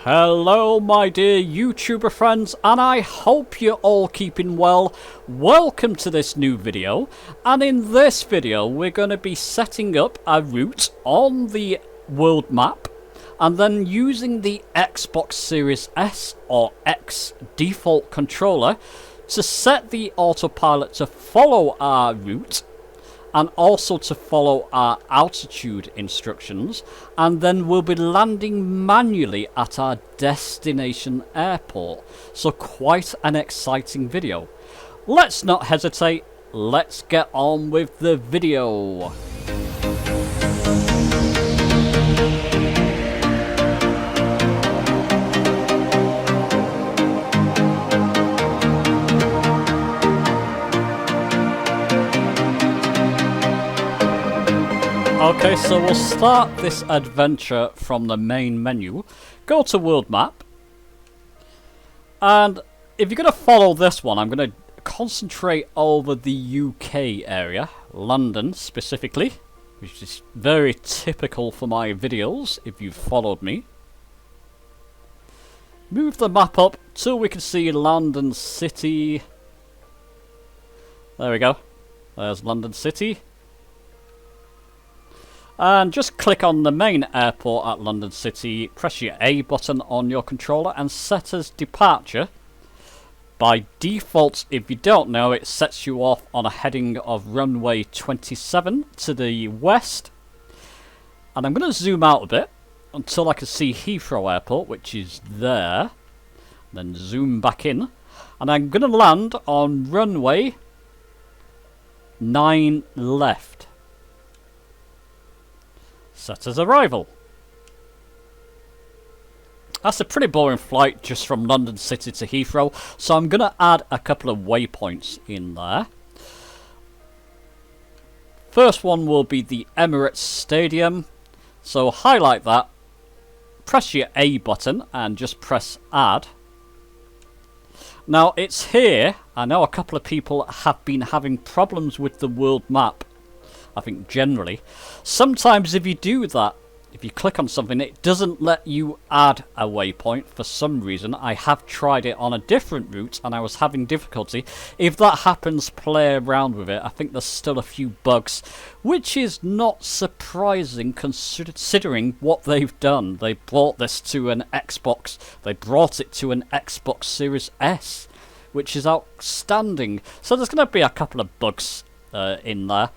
Hello my dear YouTuber friends, and I hope you're all keeping well. Welcome to this new video, and in this video we're going to be setting up a route on the world map and then using the Xbox Series S or X default controller to set the autopilot to follow our route and also to follow our altitude instructions, and then we'll be landing manually at our destination airport. So quite an exciting video. Let's not hesitate, let's get on with the video. Okay, so we'll start this adventure from the main menu. Go to World Map. And if you're going to follow this one, I'm going to concentrate over the UK area. London, specifically. Which is very typical for my videos, if you've followed me. Move the map up till we can see London City. There we go. There's London City. And just click on the main airport at London City, press your A button on your controller and set as departure. By default, if you don't know, it sets you off on a heading of runway 27 to the west. And I'm going to zoom out a bit until I can see Heathrow Airport, which is there. Then zoom back in. And I'm going to land on runway 9 left. Set as arrival. That's a pretty boring flight just from London City to Heathrow, so I'm going to add a couple of waypoints in there. First one will be the Emirates Stadium, so highlight that, press your A button and just press add. Now it's here, I know a couple of people have been having problems with the world map. I think generally. Sometimes if you do that, if you click on something, it doesn't let you add a waypoint for some reason. I have tried it on a different route and I was having difficulty. If that happens, play around with it. I think there's still a few bugs, which is not surprising considering what they've done. They brought this to an Xbox. They brought it to an Xbox Series S, which is outstanding. So there's going to be a couple of bugs in there.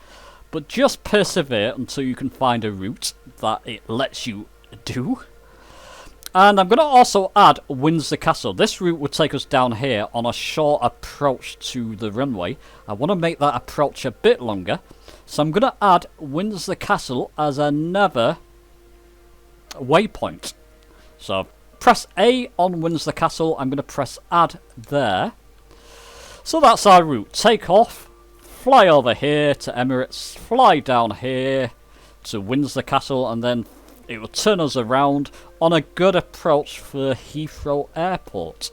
But just persevere until you can find a route that it lets you do. And I'm going to also add Windsor Castle. This route would take us down here on a short approach to the runway. I want to make that approach a bit longer. So I'm going to add Windsor Castle as another waypoint. So press A on Windsor Castle. I'm going to press add there. So that's our route. Take off. Fly over here to Emirates, fly down here to Windsor Castle, and then it will turn us around on a good approach for Heathrow Airport.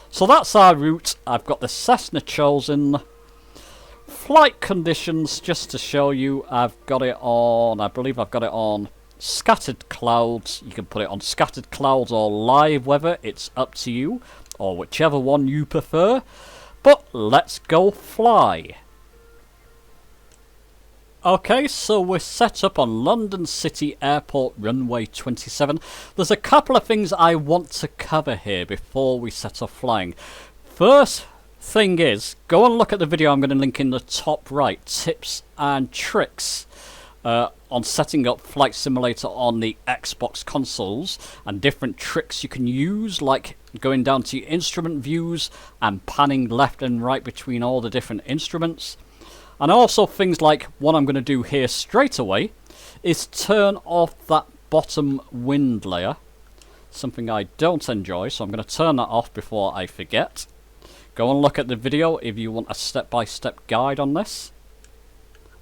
So that's our route. I've got the Cessna chosen. Flight conditions, just to show you, I've got it on, I believe I've got it on scattered clouds. You can put it on scattered clouds or live weather, it's up to you, or whichever one you prefer. But let's go fly. Okay, so we're set up on London City Airport runway 27. There's a couple of things I want to cover here before we set off flying. First thing is, go and look at the video I'm going to link in the top right. Tips and tricks on setting up Flight Simulator on the Xbox consoles. And different tricks you can use, like going down to your instrument views and panning left and right between all the different instruments. And also things like what I'm going to do here straight away is turn off that bottom wind layer. Something I don't enjoy, so I'm going to turn that off before I forget. Go and look at the video if you want a step-by-step guide on this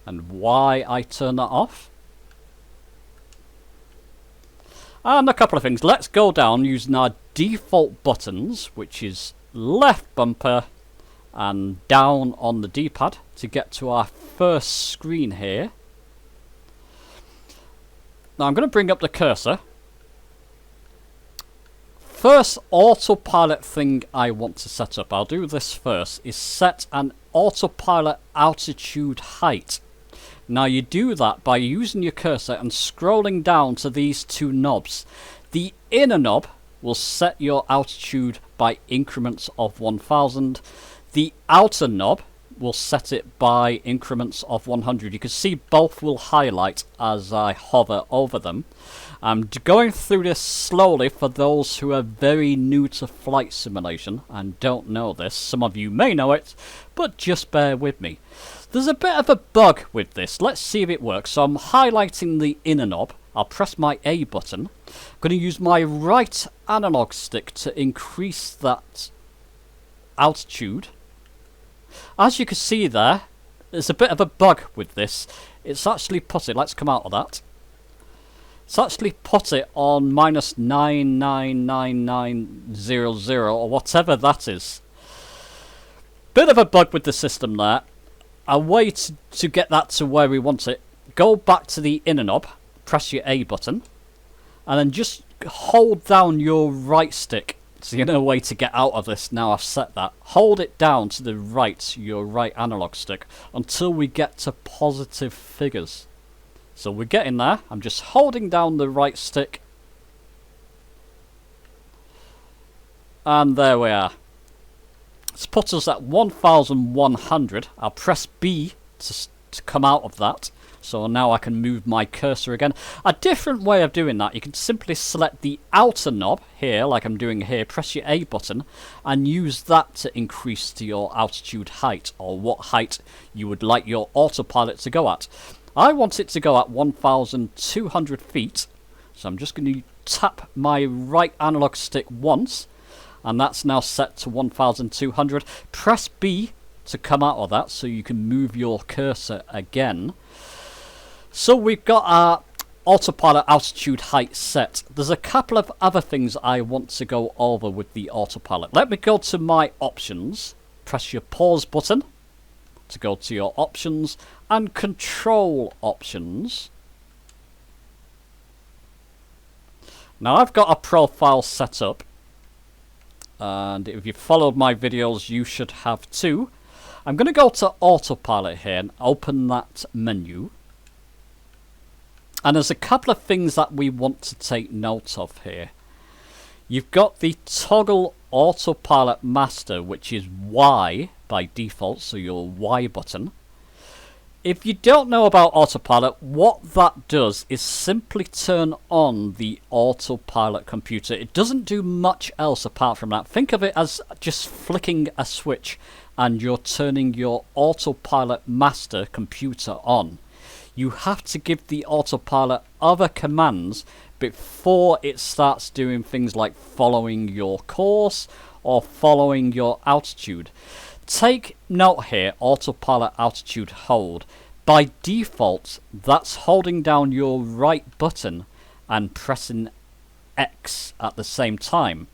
and why I turn that off. And a couple of things. Let's go down using our default buttons, which is left bumper and down on the D-pad to get to our first screen here. Now I'm going to bring up the cursor first autopilot thing I want to set up, I'll do this first, is set an autopilot altitude height. Now you do that by using your cursor and scrolling down to these two knobs. The inner knob will set your altitude by increments of 1000. The outer knob will set it by increments of 100. You can see both will highlight as I hover over them. I'm going through this slowly for those who are very new to flight simulation and don't know this. Some of you may know it, but just bear with me. There's a bit of a bug with this. Let's see if it works. So I'm highlighting the inner knob. I'll press my A button. I'm going to use my right analog stick to increase that altitude. As you can see there's a bit of a bug with this. It's actually put it, let's come out of that. It's actually put it on minus 99900 or whatever that is. Bit of a bug with the system there. A way to get that to where we want it. Go back to the inner knob, press your A button, and then just hold down your right stick. So you know a way to get out of this now I've set that. Hold it down to the right, your right analog stick, until we get to positive figures. So we're getting there. I'm just holding down the right stick. And there we are. It's put us at 1100. I'll press B to come out of that. So now I can move my cursor again. A different way of doing that, you can simply select the outer knob here, like I'm doing here, press your A button, and use that to increase to your altitude height, or what height you would like your autopilot to go at. I want it to go at 1,200 feet, so I'm just going to tap my right analog stick once, and that's now set to 1,200. Press B to come out of that, so you can move your cursor again. So we've got our autopilot altitude height set. There's a couple of other things I want to go over with the autopilot. Let me go to my options. Press your pause button to go to your options and control options. Now I've got a profile set up, and if you've followed my videos you should have too. I'm going to go to autopilot here and open that menu. And there's a couple of things that we want to take note of here. You've got the toggle autopilot master, which is Y by default, so your Y button. If you don't know about autopilot, what that does is simply turn on the autopilot computer. It doesn't do much else apart from that. Think of it as just flicking a switch and you're turning your autopilot master computer on. You have to give the autopilot other commands before it starts doing things like following your course or following your altitude. Take note here, autopilot altitude hold. By default, that's holding down your right button and pressing X at the same time.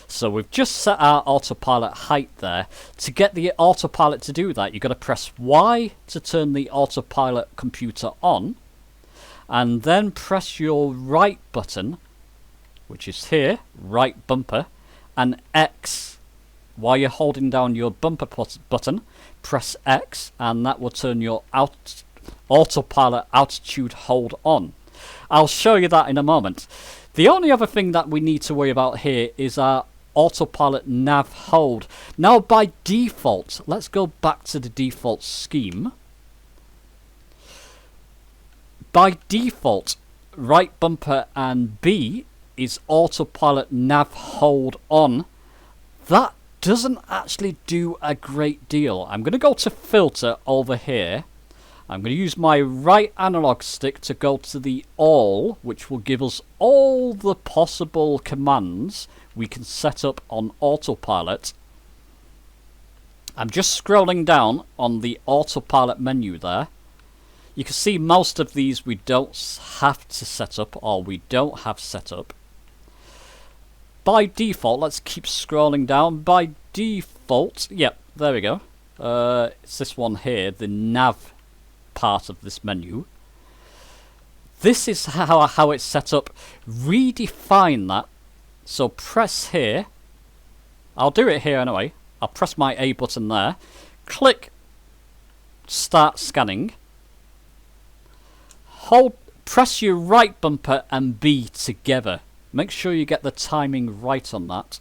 So we've just set our autopilot height there. To get the autopilot to do that, you've got to press Y to turn the autopilot computer on, and then press your right button, which is here, right bumper, and X. While you're holding down your bumper button, press X, and that will turn your autopilot altitude hold on. I'll show you that in a moment. The only other thing that we need to worry about here is our autopilot nav hold. Now by default, let's go back to the default scheme. By default, right bumper and B is autopilot nav hold on. That doesn't actually do a great deal. I'm going to go to filter over here. I'm going to use my right analog stick to go to the all, which will give us all the possible commands we can set up on autopilot. I'm just scrolling down on the autopilot menu there. You can see most of these we don't have to set up, or we don't have set up. By default, let's keep scrolling down. By default, yep, there we go. It's this one here, the nav part of this menu. This is how it's set up. Redefine that So press here. I'll do it here anyway. I'll press my A button there. Click Start Scanning. Press your right bumper and B together. Make sure you get the timing right on that.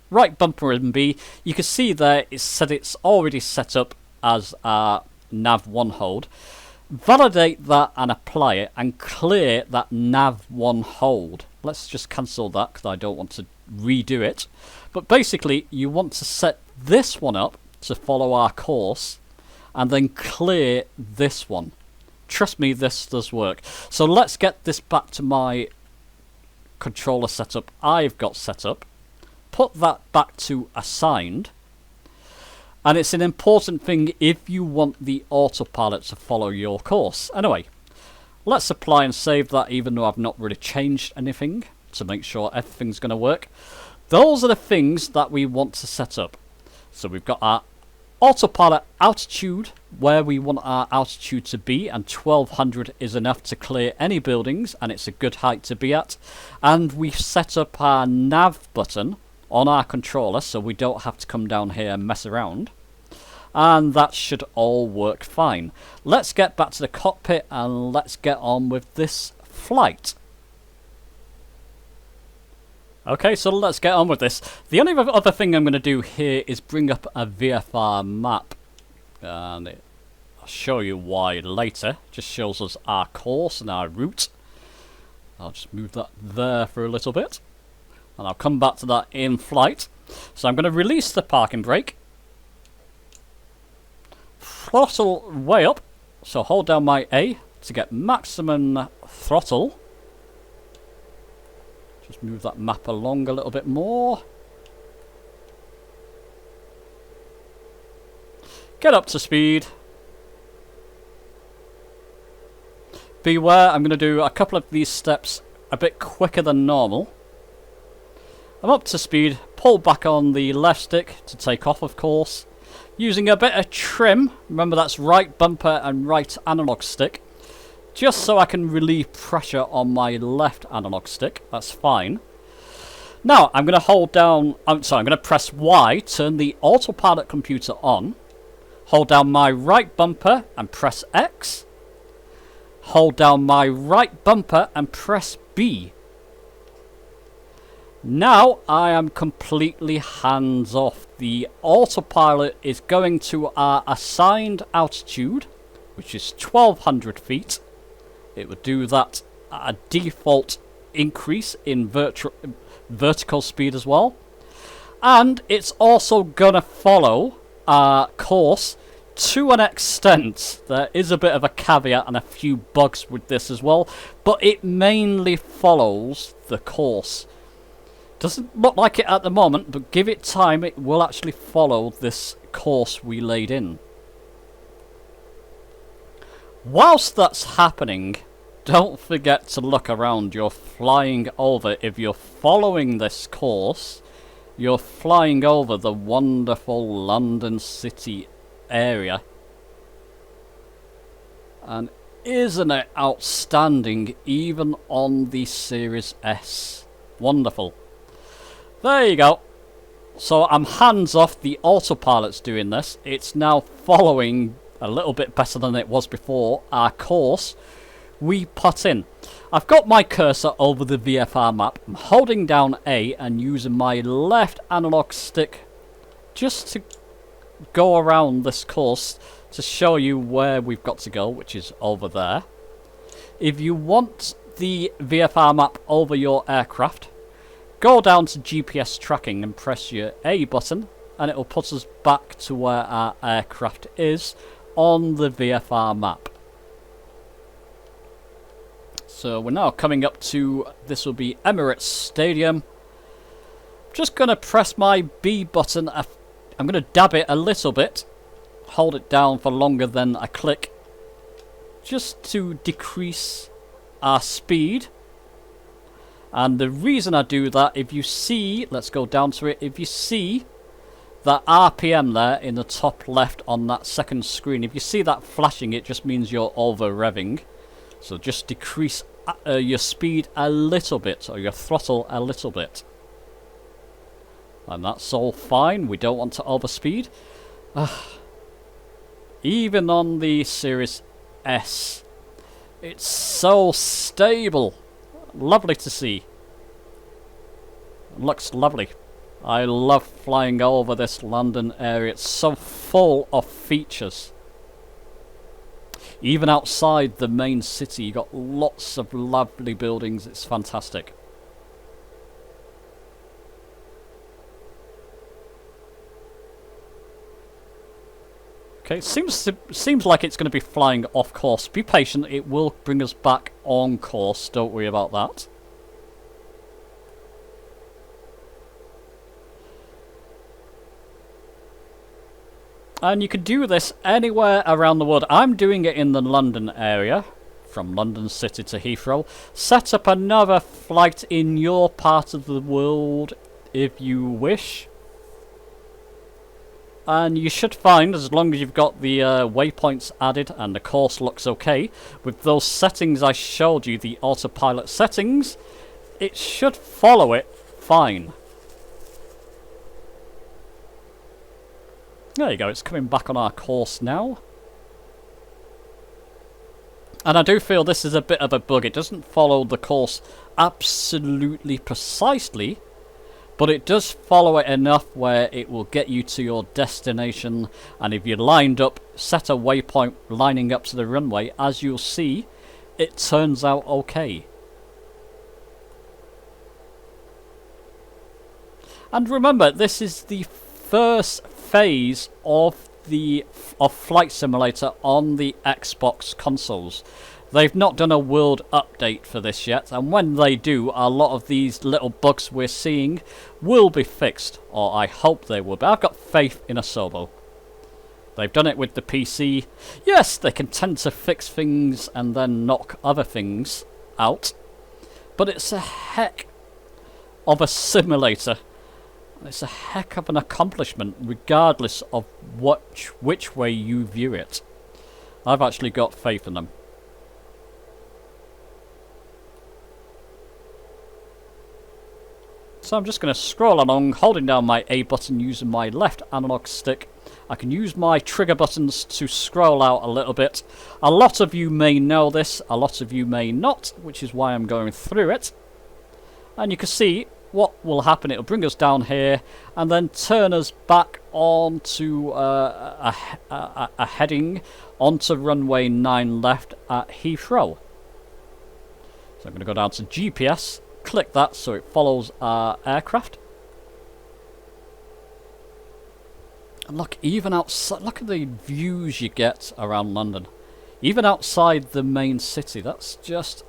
Right bumper and B. You can see there it said it's already set up as a nav1 hold. Validate that and apply it and clear that nav1 hold. Let's just cancel that because I don't want to redo it. But basically you want to set this one up to follow our course and then clear this one. Trust me, this does work. So let's get this back to my controller setup I've got set up. Put that back to assigned. And it's an important thing if you want the autopilot to follow your course. Anyway, let's apply and save that even though I've not really changed anything to make sure everything's going to work. Those are the things that we want to set up. So we've got our autopilot altitude, where we want our altitude to be, and 1200 is enough to clear any buildings, and it's a good height to be at. And we've set up our nav button on our controller so we don't have to come down here and mess around. And that should all work fine. Let's get back to the cockpit and let's get on with this flight. Okay, so let's get on with this. The only other thing I'm going to do here is bring up a VFR map. And I'll show you why later. It just shows us our course and our route. I'll just move that there for a little bit. And I'll come back to that in flight. So I'm going to release the parking brake. Throttle way up. So hold down my A to get maximum throttle. Just move that map along a little bit more. Get up to speed. Beware, I'm going to do a couple of these steps a bit quicker than normal. I'm up to speed. Pull back on the left stick to take off, of course. Using a bit of trim. Remember, that's right bumper and right analog stick. Just so I can relieve pressure on my left analog stick. That's fine. Now, I'm going to hold down... I'm going to press Y, turn the autopilot computer on. Hold down my right bumper and press X. Hold down my right bumper and press B. Now, I am completely hands off. The autopilot is going to our assigned altitude, which is 1200 feet. It would do that at a default increase in vertical speed as well. And it's also going to follow our course to an extent. There is a bit of a caveat and a few bugs with this as well, but it mainly follows the course. Doesn't look like it at the moment, but give it time, it will actually follow this course we laid in. Whilst that's happening, don't forget to look around. You're flying over, if you're following this course, you're flying over the wonderful London City area. And isn't it outstanding, even on the Series S? Wonderful. There you go. So I'm hands off, the autopilot's doing this. It's now following a little bit better than it was before our course we put in. I've got my cursor over the VFR map. I'm holding down A and using my left analog stick just to go around this course to show you where we've got to go, which is over there. If you want the VFR map over your aircraft, go down to GPS tracking and press your A button and it will put us back to where our aircraft is on the VFR map. So we're now coming up to, this will be Emirates Stadium. Just going to press my B button. I'm going to dab it a little bit. Hold it down for longer than a click. Just to decrease our speed. And the reason I do that, if you see, let's go down to it. If you see that RPM there in the top left on that second screen, if you see that flashing, it just means you're over revving. So just decrease your speed a little bit, or your throttle a little bit. And that's all fine, we don't want to overspeed. Even on the Series S, it's so stable. Lovely to see. It looks lovely. I love flying over this London area. It's so full of features. Even outside the main city, you got lots of lovely buildings. It's fantastic. Okay, seems like it's going to be flying off course. Be patient, it will bring us back on course. Don't worry about that. And you can do this anywhere around the world. I'm doing it in the London area, from London City to Heathrow. Set up another flight in your part of the world if you wish. And you should find, as long as you've got the waypoints added and the course looks okay, with those settings I showed you, the autopilot settings, it should follow it fine. There you go, it's coming back on our course now. And I do feel this is a bit of a bug. It doesn't follow the course absolutely precisely, but it does follow it enough where it will get you to your destination. And if you're lined up, set a waypoint lining up to the runway, as you'll see, it turns out okay. And remember, this is the first phase of Flight Simulator on the Xbox consoles. They've not done a world update for this yet, and when they do, a lot of these little bugs we're seeing will be fixed, or I hope they will be. I've got faith in Asobo. They've done it with the PC. Yes, they can tend to fix things and then knock other things out, but it's a heck of a simulator. It's a heck of an accomplishment, regardless of which way you view it. I've actually got faith in them. So I'm just going to scroll along, holding down my A button using my left analog stick. I can use my trigger buttons to scroll out a little bit. A lot of you may know this, a lot of you may not, which is why I'm going through it. And you can see what will happen. It'll bring us down here and then turn us back onto a heading onto runway 9 left at Heathrow. So I'm going to go down to GPS. Click that so it follows our aircraft. And look, even outside, look at the views you get around London. Even outside the main city, that's just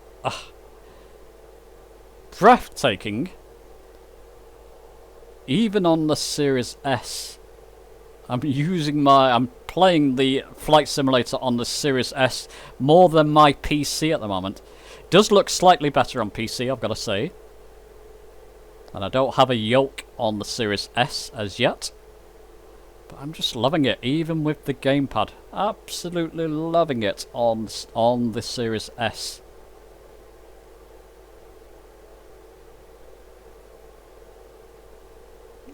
breathtaking. Even on the Series S. I'm playing the Flight Simulator on the Series S more than my PC at the moment. Does look slightly better on PC, I've got to say. And I don't have a yoke on the Series S as yet. But I'm just loving it, even with the gamepad. Absolutely loving it on the Series S.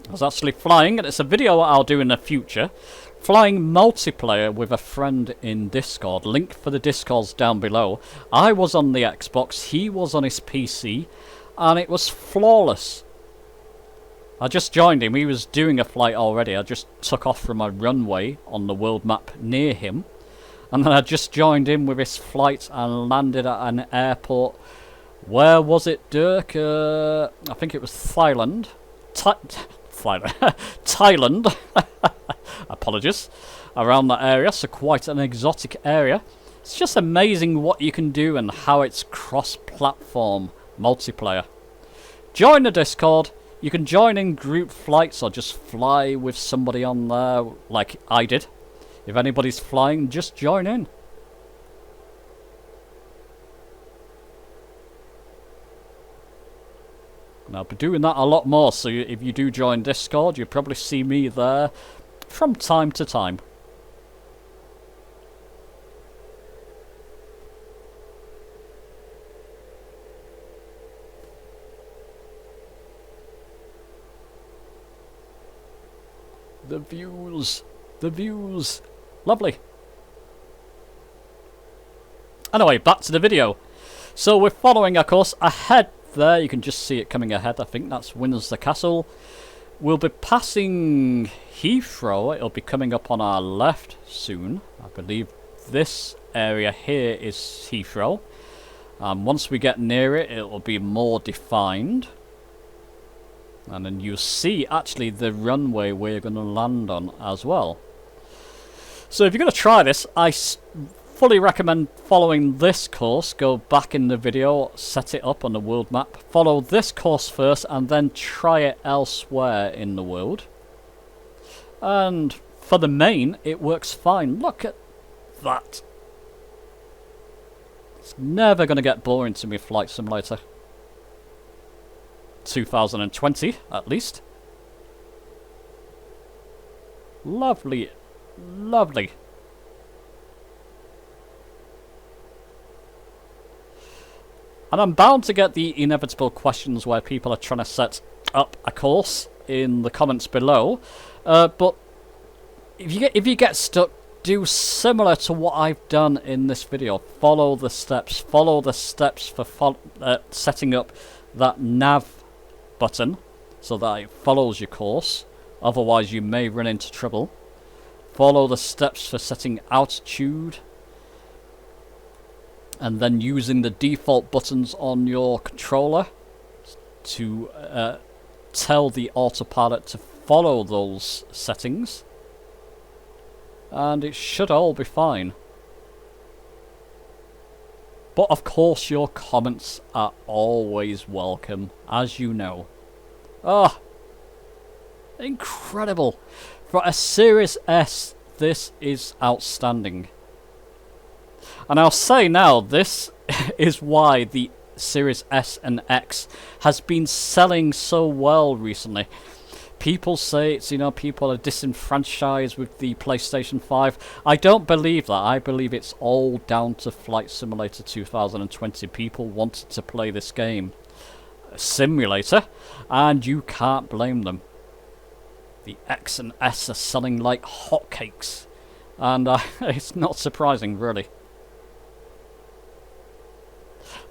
I was actually flying, and it's a video I'll do in the future. Flying multiplayer with a friend in Discord. Link for the Discord's down below. I was on the Xbox, he was on his PC, and it was flawless. I just joined him, he was doing a flight already. I just took off from a runway on the world map near him, and then I just joined in with his flight and landed at an airport. Where was it, Dirk? I think it was Thailand. Thailand. Apologies. Around that area, so quite an exotic area. It's just amazing what you can do and how it's cross-platform multiplayer. Join the Discord. You can join in group flights or just fly with somebody on there like I did. If anybody's flying, just join in. And I'll be doing that a lot more, so if you do join Discord, you'll probably see me there from time to time. The views. The views. Lovely. Anyway, back to the video. So we're following our course ahead there. You can just see it coming ahead. I think that's Windsor Castle. We'll be passing Heathrow. It'll be coming up on our left soon. I believe this area here is Heathrow. Once we get near it, it will be more defined. And then you'll see actually the runway we're going to land on as well. So if you're going to try this, I fully recommend following this course. Go back in the video, set it up on the world map. Follow this course first and then try it elsewhere in the world. And for the main, it works fine. Look at that. It's never going to get boring to me, Flight Simulator 2020, at least. Lovely, lovely. And I'm bound to get the inevitable questions where people are trying to set up a course in the comments below. But if you get stuck, do similar to what I've done in this video. Follow the steps. Follow the steps for setting up that nav button so that it follows your course. Otherwise, you may run into trouble. Follow the steps for setting altitude. And then using the default buttons on your controller to tell the autopilot to follow those settings. And it should all be fine. But of course your comments are always welcome, as you know. Ah, incredible. For a Series S, this is outstanding. And I'll say now, this is why the Series S and X has been selling so well recently. People say it's, people are disenfranchised with the PlayStation 5. I don't believe that. I believe it's all down to Flight Simulator 2020. People wanted to play this game. Simulator. And you can't blame them. The X and S are selling like hotcakes. And it's not surprising, really.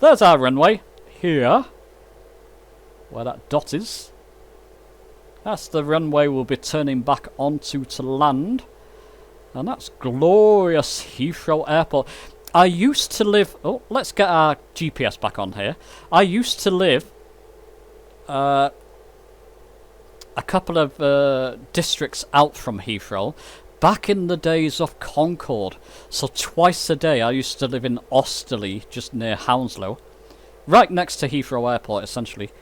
There's our runway. Here. Where that dot is. That's the runway we'll be turning back onto to land. And that's glorious Heathrow Airport. I used to live... Oh, let's get our GPS back on here. I used to live a couple of districts out from Heathrow back in the days of Concorde. So twice a day I used to live in Osterley, just near Hounslow. Right next to Heathrow Airport, essentially.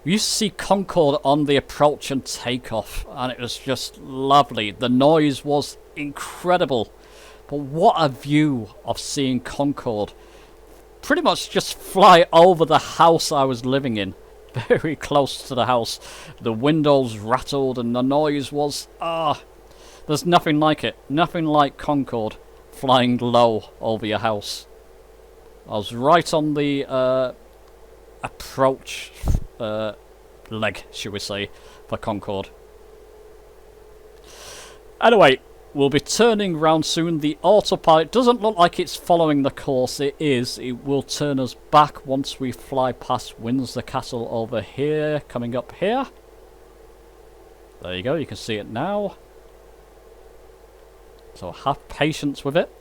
We used to see Concorde on the approach and takeoff, and it was just lovely. The noise was incredible. But what a view of seeing Concorde pretty much just fly over the house I was living in. Very close to the house. The windows rattled and the noise was... there's nothing like it. Nothing like Concorde flying low over your house. I was right on the approach... leg, should we say, for Concorde. Anyway, we'll be turning round soon. The autopilot doesn't look like it's following the course. It is. It will turn us back once we fly past Windsor Castle over here, coming up here. There you go, you can see it now. So have patience with it.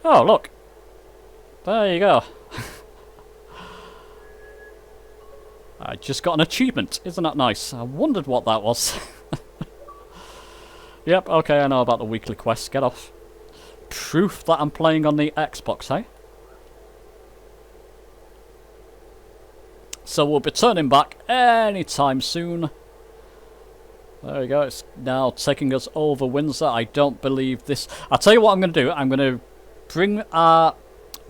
Oh, look. There you go. I just got an achievement. Isn't that nice? I wondered what that was. Yep, okay, I know about the weekly quests. Get off. Proof that I'm playing on the Xbox, hey? So we'll be turning back anytime soon. There we go. It's now taking us over Windsor. I don't believe this... I'll tell you what I'm going to do. I'm going to bring our...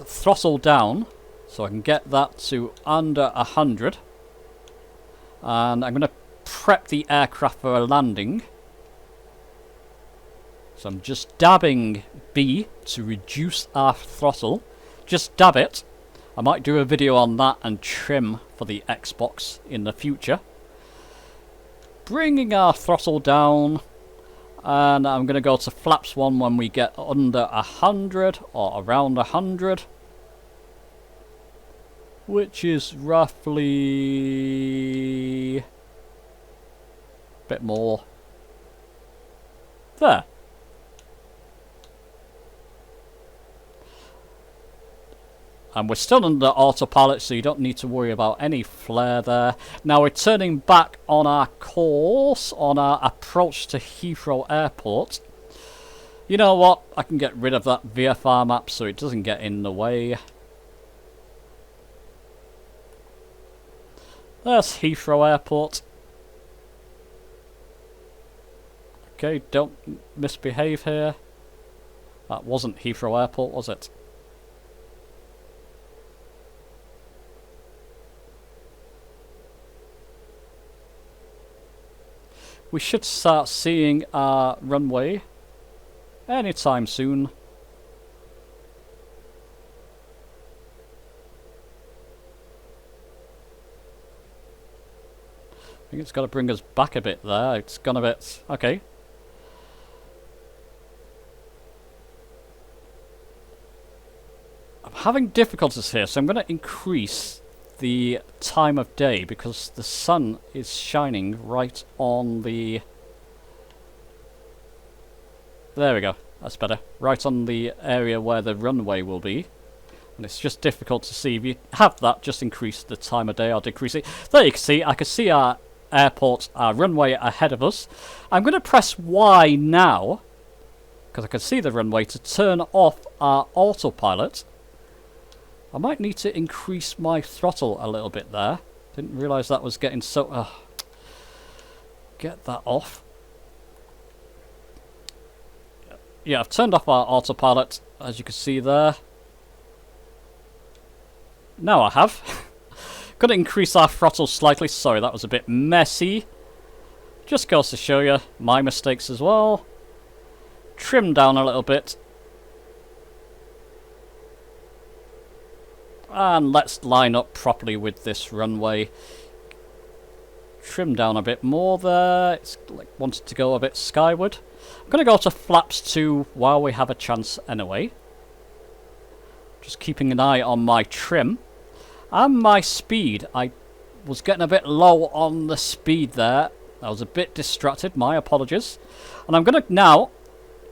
throttle down so I can get that to under 100, and I'm going to prep the aircraft for a landing. So I'm just dabbing B to reduce our throttle, just dab it, I might do a video on that and trim for the Xbox in the future. Bringing our throttle down, and I'm going to go to flaps 1 when we get under 100 or around 100, which is roughly a bit more. There. And we're still under autopilot, so you don't need to worry about any flare there. Now we're turning back on our course, on our approach to Heathrow Airport. You know what? I can get rid of that VFR map so it doesn't get in the way. There's Heathrow Airport. Okay, don't misbehave here. That wasn't Heathrow Airport, was it? We should start seeing our runway anytime soon. I think it's got to bring us back a bit there. It's gone a bit... Okay. I'm having difficulties here, so I'm going to increase the time of day because the sun is shining right on the... There we go. That's better. Right on the area where the runway will be. And it's just difficult to see. If you have that, just increase the time of day or decrease it. There you can see. I can see our airport, our runway ahead of us. I'm going to press Y now, because I can see the runway, to turn off our autopilot. I might need to increase my throttle a little bit there. Didn't realise that was getting so... get that off. Yeah, I've turned off our autopilot, as you can see there. Now I have. Got to increase our throttle slightly. Sorry, that was a bit messy. Just goes to show you my mistakes as well. Trim down a little bit. And let's line up properly with this runway. Trim down a bit more there. It's like wanted to go a bit skyward. I'm going to go to flaps 2 while we have a chance anyway. Just keeping an eye on my trim. And my speed. I was getting a bit low on the speed there. I was a bit distracted. My apologies. And I'm going to now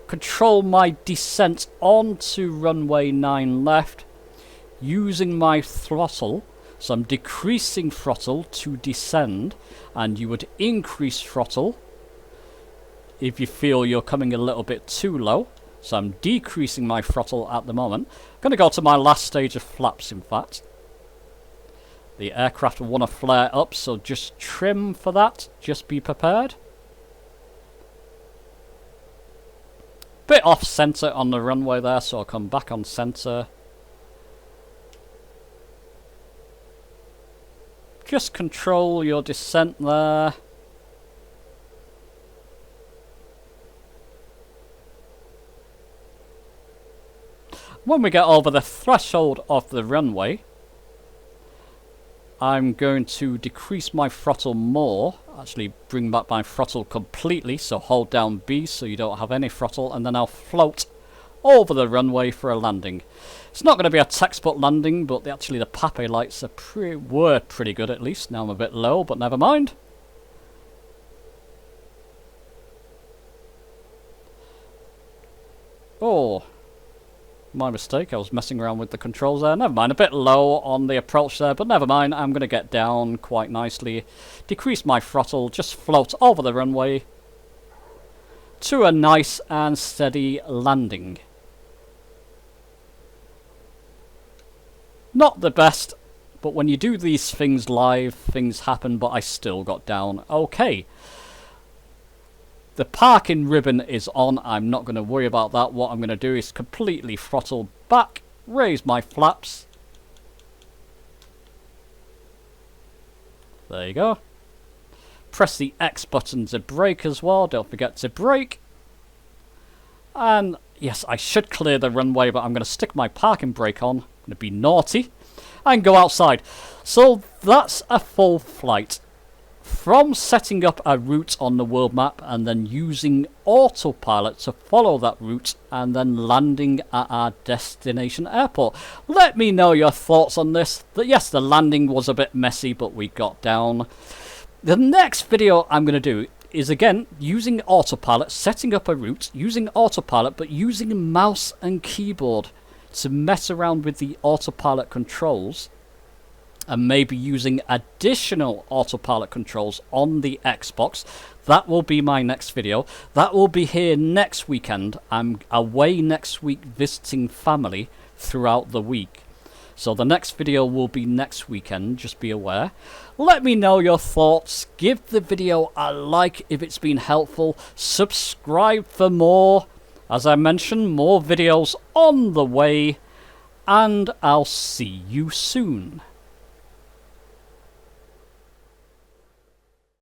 control my descent onto runway 9 left using my throttle. So I'm decreasing throttle to descend. And you would increase throttle if you feel you're coming a little bit too low. So I'm decreasing my throttle at the moment. I'm going to go to my last stage of flaps, in fact. The aircraft will want to flare up, so just trim for that. Just be prepared. Bit off centre on the runway there, so I'll come back on centre. Just control your descent there. When we get over the threshold of the runway, I'm going to decrease my throttle more. Actually bring back my throttle completely, so hold down B so you don't have any throttle, and then I'll float over the runway for a landing. It's not going to be a textbook landing, but actually the Pape lights are were pretty good at least. Now I'm a bit low, but never mind. Oh, my mistake. I was messing around with the controls there. Never mind. A bit low on the approach there, but never mind. I'm going to get down quite nicely. Decrease my throttle. Just float over the runway to a nice and steady landing. Not the best, but when you do these things live, things happen, but I still got down okay. The parking ribbon is on. I'm not going to worry about that. What I'm going to do is completely throttle back, raise my flaps. There you go. Press the X button to brake as well. Don't forget to brake. And yes, I should clear the runway, but I'm going to stick my parking brake on. I'm going to be naughty. I can go outside. So that's a full flight. From setting up a route on the world map and then using Autopilot to follow that route and then landing at our destination airport. Let me know your thoughts on this. Yes, the landing was a bit messy, but we got down. The next video I'm going to do is again using Autopilot, setting up a route, using Autopilot, but using mouse and keyboard to mess around with the Autopilot controls. And maybe using additional Autopilot controls on the Xbox. That will be my next video. That will be here next weekend. I'm away next week visiting family throughout the week. So the next video will be next weekend, just be aware. Let me know your thoughts. Give the video a like if it's been helpful. Subscribe for more. As I mentioned, more videos on the way. And I'll see you soon.